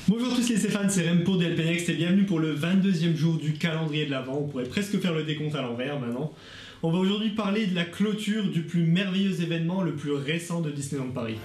Bonjour à tous les fans, c'est Rem pour DLP Next et bienvenue pour le 22e jour du calendrier de l'Avent. On pourrait presque faire le décompte à l'envers maintenant. On va aujourd'hui parler de la clôture du plus merveilleux événement, le plus récent de Disneyland Paris.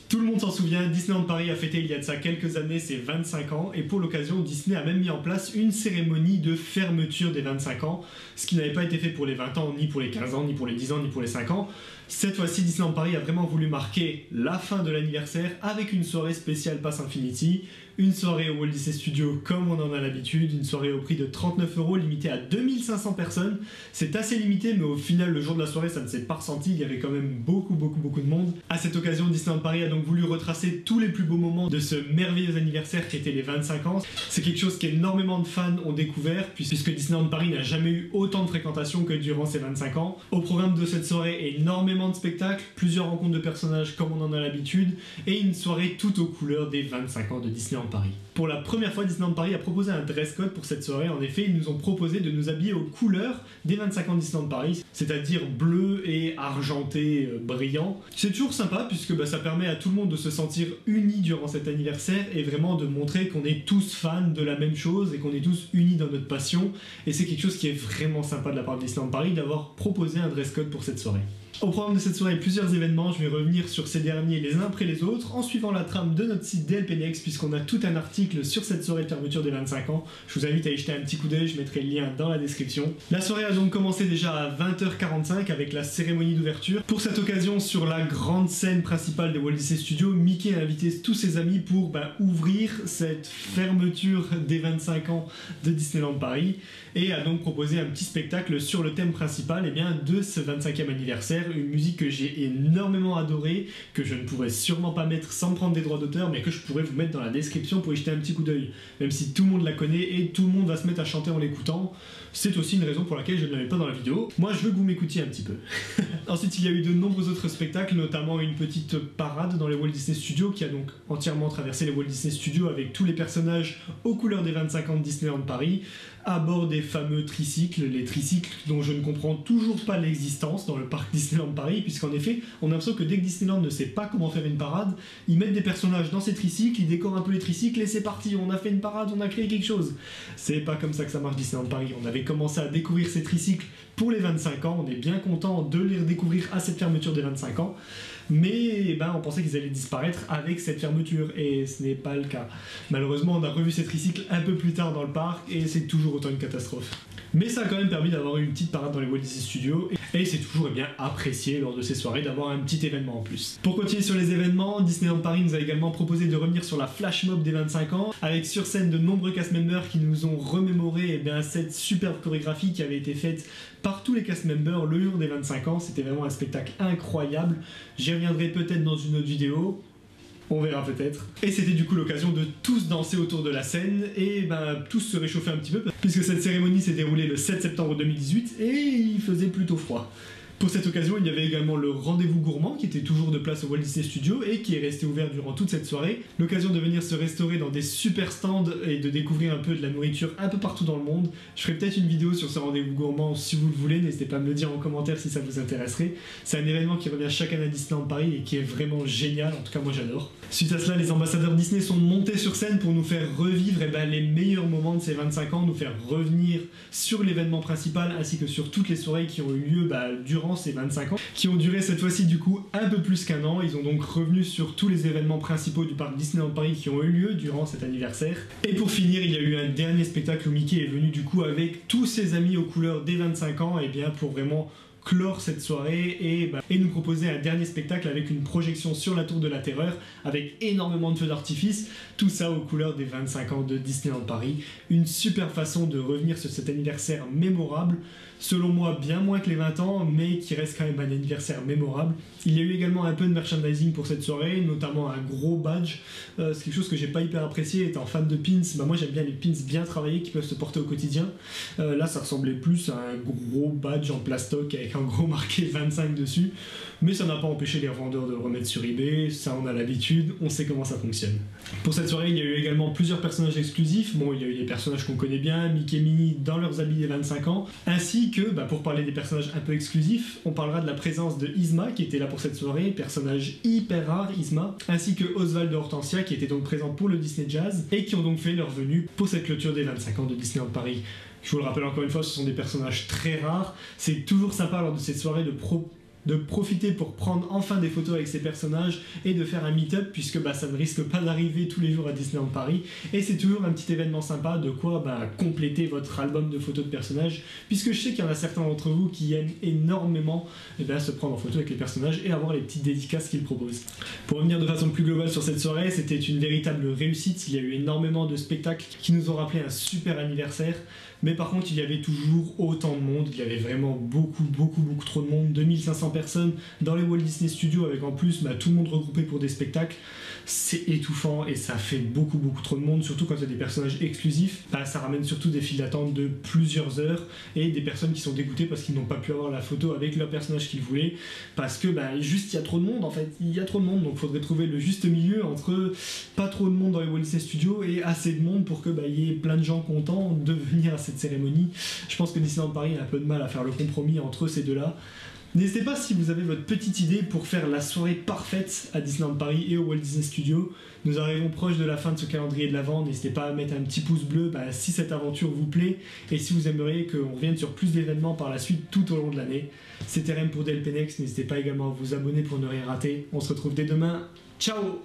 Tout le monde s'en souvient, Disneyland Paris a fêté il y a de ça quelques années ses 25 ans et pour l'occasion, Disney a même mis en place une cérémonie de fermeture des 25 ans, ce qui n'avait pas été fait pour les 20 ans, ni pour les 15 ans, ni pour les 10 ans, ni pour les 5 ans. Cette fois-ci, Disneyland Paris a vraiment voulu marquer la fin de l'anniversaire avec une soirée spéciale Pass Infinity, une soirée au Walt Disney Studios comme on en a l'habitude, une soirée au prix de 39 €, limitée à 2500 personnes. C'est assez limité, mais au final, le jour de la soirée, ça ne s'est pas ressenti, il y avait quand même beaucoup de monde. À cette occasion, Disneyland Paris a donc voulu retracer tous les plus beaux moments de ce merveilleux anniversaire qui était les 25 ans. C'est quelque chose qu'énormément de fans ont découvert, puisque Disneyland Paris n'a jamais eu autant de fréquentation que durant ces 25 ans. Au programme de cette soirée, énormément de spectacles, plusieurs rencontres de personnages comme on en a l'habitude, et une soirée toute aux couleurs des 25 ans de Disneyland Paris. Pour la première fois, Disneyland Paris a proposé un dress code pour cette soirée. En effet, ils nous ont proposé de nous habiller aux couleurs des 25 ans de Disneyland Paris, c'est-à-dire bleu et argenté brillant. C'est toujours sympa puisque ça permet à tout le monde de se sentir unis durant cet anniversaire et vraiment de montrer qu'on est tous fans de la même chose et qu'on est tous unis dans notre passion. Et c'est quelque chose qui est vraiment sympa de la part de Disneyland Paris d'avoir proposé un dress code pour cette soirée. Au programme de cette soirée, plusieurs événements, je vais revenir sur ces derniers les uns après les autres en suivant la trame de notre site DLP Next puisqu'on a tout un article sur cette soirée de fermeture des 25 ans. Je vous invite à y jeter un petit coup d'œil, je mettrai le lien dans la description. La soirée a donc commencé déjà à 20h45 avec la cérémonie d'ouverture. Pour cette occasion, sur la grande scène principale des Walt Disney Studios, Mickey a invité tous ses amis pour ouvrir cette fermeture des 25 ans de Disneyland Paris et a donc proposé un petit spectacle sur le thème principal de ce 25e anniversaire. Une musique que j'ai énormément adorée, que je ne pourrais sûrement pas mettre sans prendre des droits d'auteur, mais que je pourrais vous mettre dans la description pour y jeter un petit coup d'œil. Même si tout le monde la connaît et tout le monde va se mettre à chanter en l'écoutant, c'est aussi une raison pour laquelle je ne l'avais pas dans la vidéo. Moi, je veux que vous m'écoutiez un petit peu. Ensuite, il y a eu de nombreux autres spectacles, notamment une petite parade dans les Walt Disney Studios, qui a donc entièrement traversé les Walt Disney Studios avec tous les personnages aux couleurs des 25 ans de Disneyland Paris, à bord des fameux tricycles, les tricycles dont je ne comprends toujours pas l'existence dans le parc Disneyland Paris, puisqu'en effet, on a l'impression que dès que Disneyland ne sait pas comment faire une parade, ils mettent des personnages dans ces tricycles, ils décorent un peu les tricycles et c'est parti, on a fait une parade, on a créé quelque chose. C'est pas comme ça que ça marche Disneyland Paris. On avait commencé à découvrir ces tricycles pour les 25 ans, on est bien content de les redécouvrir à cette fermeture des 25 ans, mais on pensait qu'ils allaient disparaître avec cette fermeture et ce n'est pas le cas. Malheureusement, on a revu ces tricycles un peu plus tard dans le parc et c'est toujours autant une catastrophe. Mais ça a quand même permis d'avoir une petite parade dans les Walt Disney Studios et c'est toujours apprécié lors de ces soirées d'avoir un petit événement en plus. Pour continuer sur les événements, Disneyland Paris nous a également proposé de revenir sur la flash mob des 25 ans avec sur scène de nombreux cast members qui nous ont remémoré cette superbe chorégraphie qui avait été faite par tous les cast members le jour des 25 ans. C'était vraiment un spectacle incroyable. J'y reviendrai peut-être dans une autre vidéo. On verra peut-être. Et c'était du coup l'occasion de tous danser autour de la scène et tous se réchauffer un petit peu puisque cette cérémonie s'est déroulée le 7 septembre 2018 et il faisait plutôt froid. Pour cette occasion, il y avait également le rendez-vous gourmand qui était toujours de place au Walt Disney Studios et qui est resté ouvert durant toute cette soirée. L'occasion de venir se restaurer dans des super stands et de découvrir un peu de la nourriture un peu partout dans le monde. Je ferai peut-être une vidéo sur ce rendez-vous gourmand si vous le voulez, n'hésitez pas à me le dire en commentaire si ça vous intéresserait. C'est un événement qui revient chaque année à Disneyland Paris et qui est vraiment génial, en tout cas moi j'adore. Suite à cela, les ambassadeurs Disney sont montés sur scène pour nous faire revivre les meilleurs moments de ces 25 ans, nous faire revenir sur l'événement principal ainsi que sur toutes les soirées qui ont eu lieu durant ces 25 ans, qui ont duré cette fois-ci du coup un peu plus qu'un an. Ils ont donc revenu sur tous les événements principaux du parc Disneyland Paris qui ont eu lieu durant cet anniversaire. Et pour finir, il y a eu un dernier spectacle où Mickey est venu du coup avec tous ses amis aux couleurs des 25 ans pour vraiment clore cette soirée et nous proposer un dernier spectacle avec une projection sur la Tour de la Terreur avec énormément de feux d'artifice, tout ça aux couleurs des 25 ans de Disneyland Paris. Une super façon de revenir sur cet anniversaire mémorable, selon moi bien moins que les 20 ans, mais qui reste quand même un anniversaire mémorable. Il y a eu également un peu de merchandising pour cette soirée, notamment un gros badge. C'est quelque chose que j'ai pas hyper apprécié, étant fan de pins. Moi j'aime bien les pins bien travaillés qui peuvent se porter au quotidien. Là ça ressemblait plus à un gros badge en plastoc avec en gros marqué 25 dessus, mais ça n'a pas empêché les revendeurs de le remettre sur eBay, ça on a l'habitude, on sait comment ça fonctionne. Pour cette soirée, il y a eu également plusieurs personnages exclusifs. Bon, il y a eu des personnages qu'on connaît bien, Mickey et Minnie dans leurs habits des 25 ans, ainsi que, pour parler des personnages un peu exclusifs, on parlera de la présence de Yzma qui était là pour cette soirée, personnage hyper rare Yzma, ainsi que Oswald de Hortensia qui était donc présent pour le Disney Jazz et qui ont donc fait leur venue pour cette clôture des 25 ans de Disneyland Paris. Je vous le rappelle encore une fois, ce sont des personnages très rares. C'est toujours sympa lors de cette soirée de profiter pour prendre enfin des photos avec ces personnages et de faire un meet-up, puisque ça ne risque pas d'arriver tous les jours à Disneyland Paris, et c'est toujours un petit événement sympa de quoi compléter votre album de photos de personnages, puisque je sais qu'il y en a certains d'entre vous qui aiment énormément se prendre en photo avec les personnages et avoir les petites dédicaces qu'ils proposent. Pour revenir de façon plus globale sur cette soirée, c'était une véritable réussite. Il y a eu énormément de spectacles qui nous ont rappelé un super anniversaire, mais par contre il y avait toujours autant de monde, il y avait vraiment beaucoup trop de monde, 2500 personnes dans les Walt Disney Studios, avec en plus tout le monde regroupé pour des spectacles. C'est étouffant et ça fait beaucoup trop de monde, surtout quand il y a des personnages exclusifs. Ça ramène surtout des files d'attente de plusieurs heures et des personnes qui sont dégoûtées parce qu'ils n'ont pas pu avoir la photo avec leur personnage qu'ils voulaient, parce que juste il y a trop de monde en fait, il y a trop de monde, donc il faudrait trouver le juste milieu entre pas trop de monde dans les Walt Disney Studios et assez de monde pour que y ait plein de gens contents de venir à cette cérémonie. Je pense que Disneyland Paris a un peu de mal à faire le compromis entre ces deux-là. N'hésitez pas si vous avez votre petite idée pour faire la soirée parfaite à Disneyland Paris et au Walt Disney Studios. Nous arrivons proche de la fin de ce calendrier de l'Avent. N'hésitez pas à mettre un petit pouce bleu si cette aventure vous plaît et si vous aimeriez qu'on revienne sur plus d'événements par la suite tout au long de l'année. C'était RM pour DLP Next. N'hésitez pas également à vous abonner pour ne rien rater. On se retrouve dès demain. Ciao!